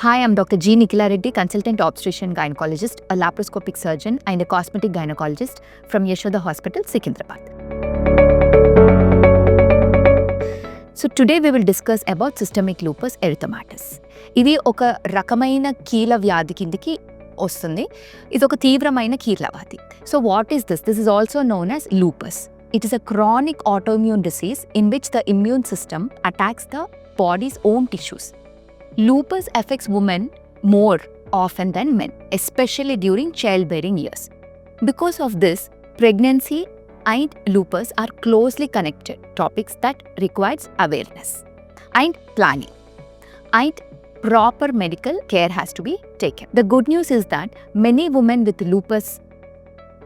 Hi, I'm Dr. G. Nikhila Reddy, consultant obstetrician gynecologist, a laparoscopic surgeon, and a cosmetic gynecologist from Yashoda Hospital, Secunderabad. So today we will discuss about systemic lupus erythematosus. ఇది ఒక రకమైన కీల వ్యాధి కిందకి వస్తుంది. ఇది ఒక తీవ్రమైన కీల వ్యాధి. So what is this? This is also known as lupus. It is a chronic autoimmune disease in which the immune system attacks the body's own tissues. Lupus affects women more often than men, especially during childbearing years. Because of this, pregnancy and lupus are closely connected topics that requires awareness and planning, and proper medical care has to be taken. The good news is that many women with lupus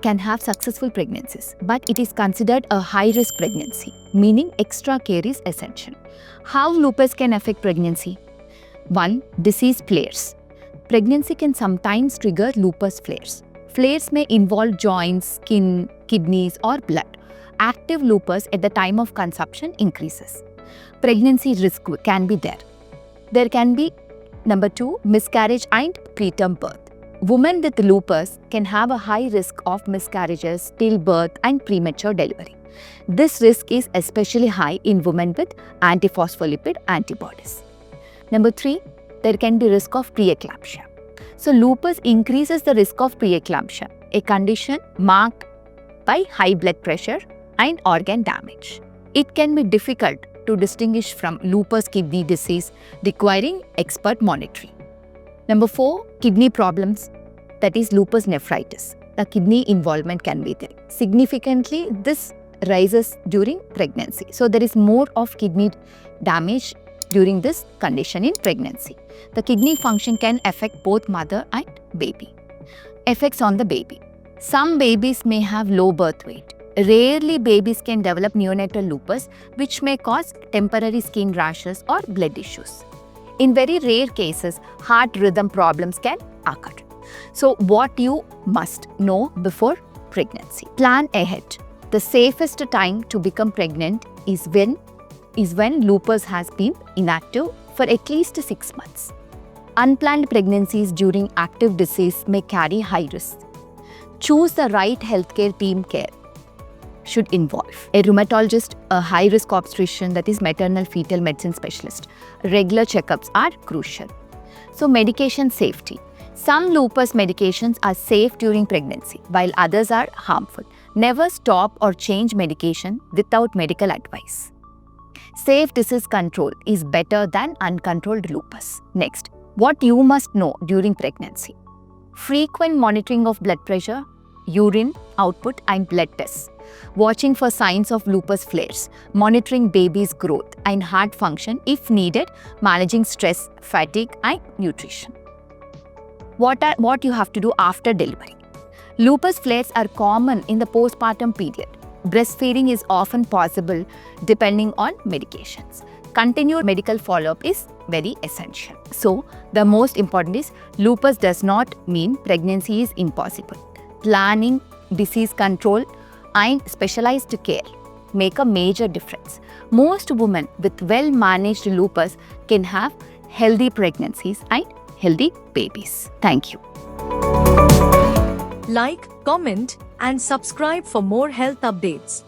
can have successful pregnancies, but it is considered a high-risk pregnancy, meaning extra care is essential. How lupus can affect pregnancy? 1. Disease flares. Pregnancy can sometimes trigger lupus flares. Flares may involve joints, skin, kidneys, or blood. Active lupus at the time of conception increases. Pregnancy risk can be there. There can be, number 2, miscarriage and preterm birth. Women with lupus can have a high risk of miscarriages, stillbirth, and premature delivery. This risk is especially high in women with antiphospholipid antibodies. Number 3, there can be risk of preeclampsia. So lupus increases the risk of preeclampsia, a condition marked by high blood pressure and organ damage. It can be difficult to distinguish from lupus kidney disease, requiring expert monitoring. Number 4, kidney problems, that is lupus nephritis. The kidney involvement can be there. Significantly, this rises during pregnancy. So there is more of kidney damage during this condition in pregnancy. The kidney function can affect both mother and baby. Effects on the baby. Some babies may have low birth weight. Rarely babies can develop neonatal lupus, which may cause temporary skin rashes or blood issues. In very rare cases, heart rhythm problems can occur. So what you must know before pregnancy. Plan ahead. The safest time to become pregnant is when lupus has been inactive for at least 6 months. Unplanned pregnancies during active disease may carry high risk. Choose the right healthcare team. Care should involve a rheumatologist, a high-risk obstetrician, that is maternal fetal medicine specialist. Regular checkups are crucial. So medication safety. Some lupus medications are safe during pregnancy, while others are harmful. Never stop or change medication without medical advice. Safe disease control is better than uncontrolled lupus. Next, what you must know during pregnancy. Frequent monitoring of blood pressure, urine output, and blood tests. Watching for signs of lupus flares. Monitoring baby's growth and heart function if needed. Managing stress, fatigue, and nutrition. What you have to do after delivery. Lupus flares are common in the postpartum period. Breastfeeding is often possible depending on medications. Continued medical follow-up is very essential. So, the most important is lupus does not mean pregnancy is impossible. Planning, disease control, and specialized care make a major difference. Most women with well-managed lupus can have healthy pregnancies and healthy babies. Thank you. Like, comment, and subscribe for more health updates.